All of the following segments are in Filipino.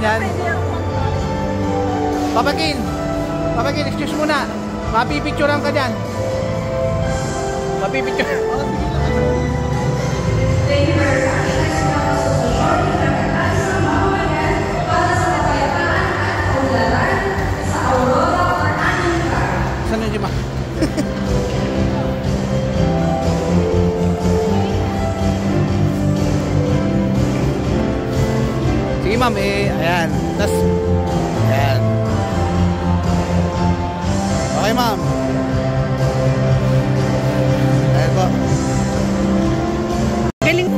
ganyan. Papakin, excuse muna. Mapipicturean ka dyan. Mapipicture. Saan yun, Ma? Sige, ma'am, ayan. Tas, ayan. Okay, ma'am. Ayan po. Galing.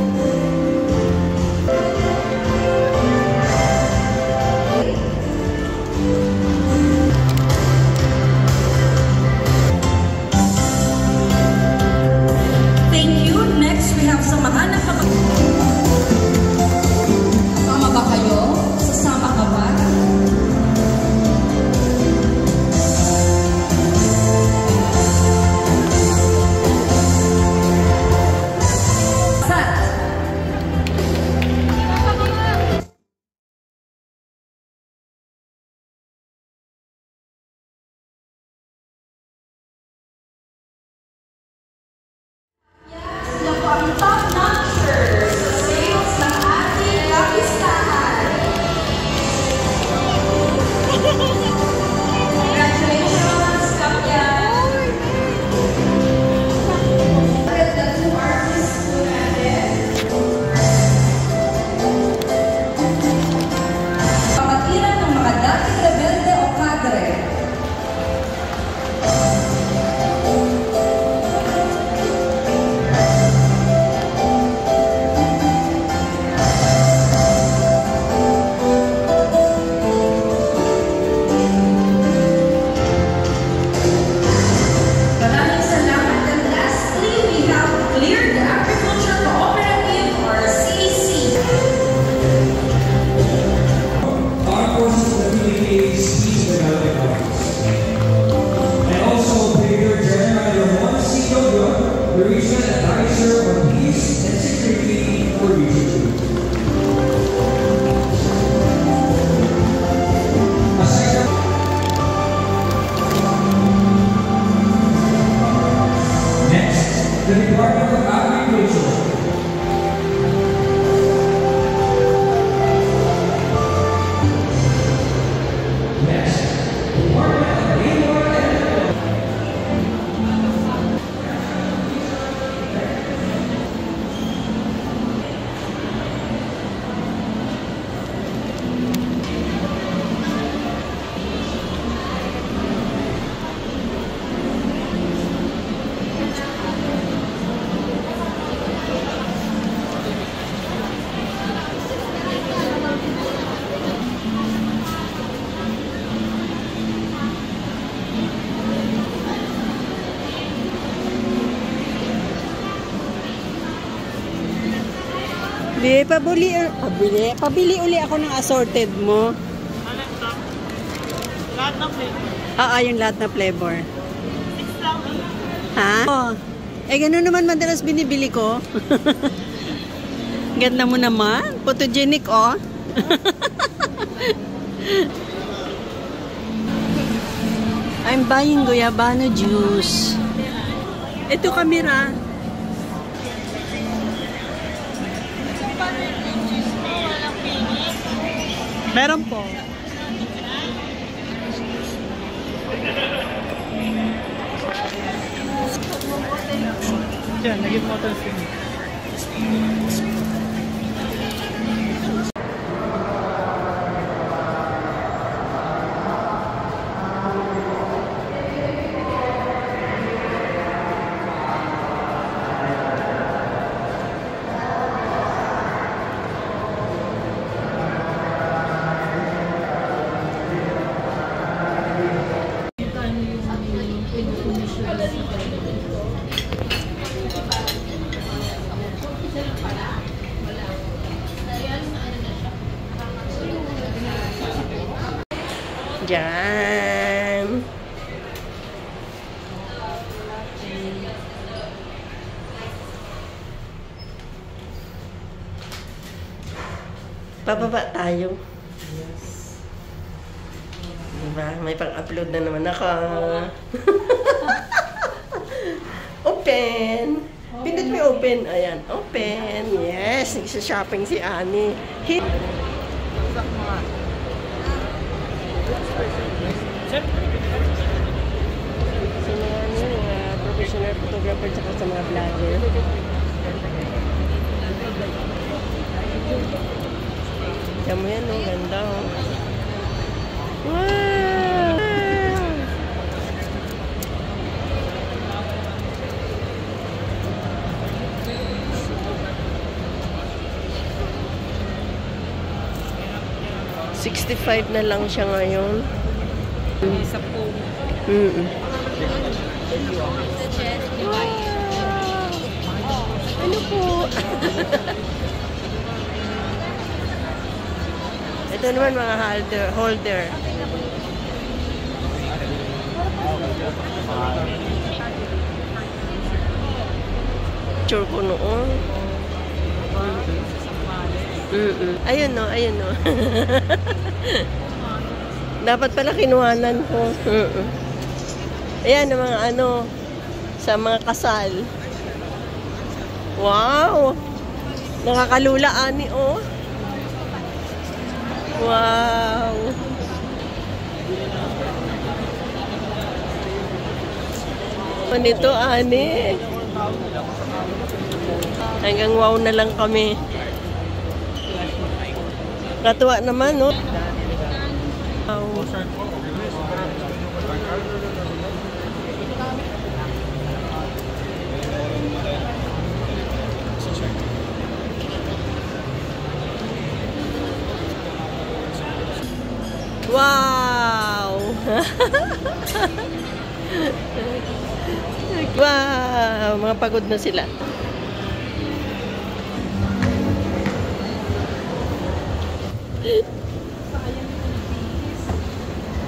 Thank you. Next, we have samahan ng Sama ba kayo? Sasama ka ba? Ang top notchers sa sales ng ating kapistahan. Congratulations, Kapyan! The two artists po natin. Pamatiran ng mga dating rebelde o kadre. The Department of Agriculture. Next, Department of Labor and Pabili uli ako ng assorted mo. Lahat ng flavor? Yung lahat na flavor. 6 lang. Ha? Oh. Ganun naman madalas binibili ko. Ganda mo naman. Photogenic, oh. I'm buying guayabano juice. Ito kamera. Meron po. Diyan, naging motor screen. Diyan. Pababa tayo. Diba? May pang-upload na naman ako. Open! Pindot mo yung open. Ayan, open. Yes, nagsa-shopping si Annie. Hit! Sa mga professional photographer tsaka sa mga vlogger. Diyan mo yan, oh. Ganda, oh. Wow! 65 na lang siya ngayon. Isa po. Ano po? Ito naman mga holder. Picture ko noon. Ayun no, ayun no. Dapat pala kinuhanan ko. Ayan, ang mga ano, sa mga kasal. Wow! Nakakalula, Ani, oh. Wow! Ano ito, Ani? Hanggang wow na lang kami. Katuwa naman, no? Wow. Wow! Wow! Mga pagod na sila.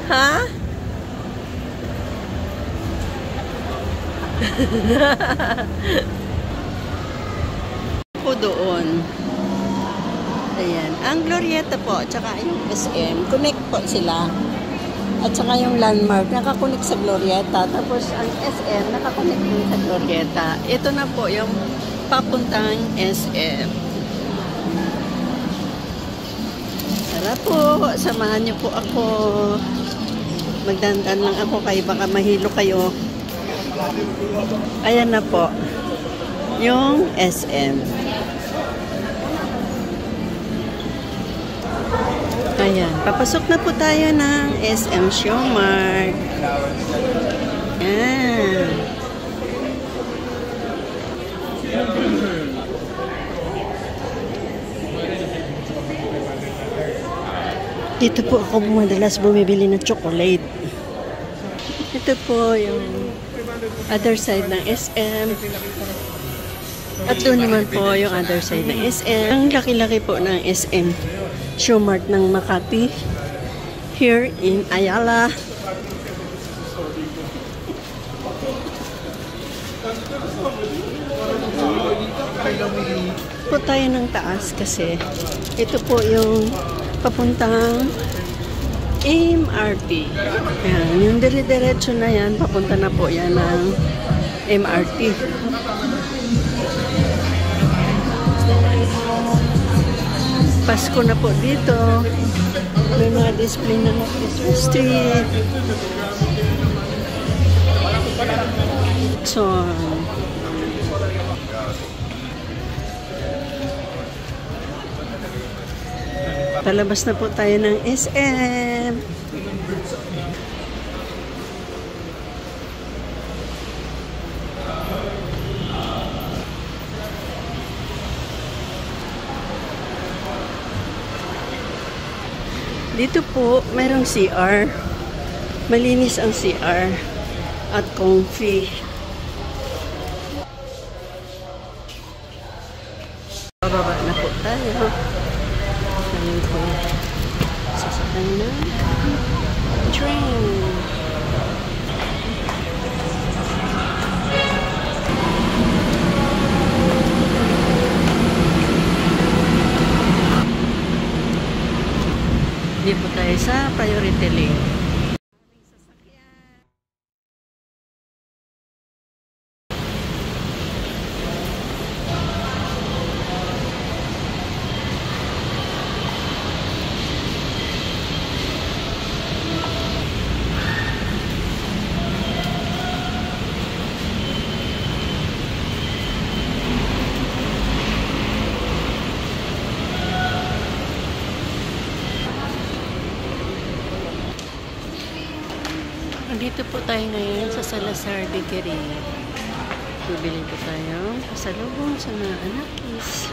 Ha? Po doon. Ayan. Ang Glorieta po, tsaka yung SM, connect po sila. At saka yung landmark, nakakonect sa Glorieta. Tapos ang SM, nakakonect din sa Glorieta. Ito na po yung papuntang SM. Tara po, samahan niyo po ako. Magdandan lang ako kayo, baka mahilo kayo. Ayan na po, yung SM. Ayan, papasok na po tayo ng SM Siomart. Ayan. Dito po ako madalas bumibili ng chocolate. Ito po yung other side ng SM. At doon naman po yung other side ng SM. Ang laki-laki po ng SM Siomart ng Makati. Here in Ayala. Po tayo ng taas kasi ito po yung papuntang MRT. Ayan, yung dire-diretso na yan, papunta na po yan ng MRT. Pasko na po dito. May mga display na ng Christmas tree. So, palabas na po tayo ng SM. Dito po, mayroong CR. Malinis ang CR. At comfy. Bababa na po tayo. Ayan po. Sasakay na. Train. tayo sa priority lane. Dito po tayo ngayon sa Salazar Bakery. Bibili po tayo sa lubong sa mga anakis.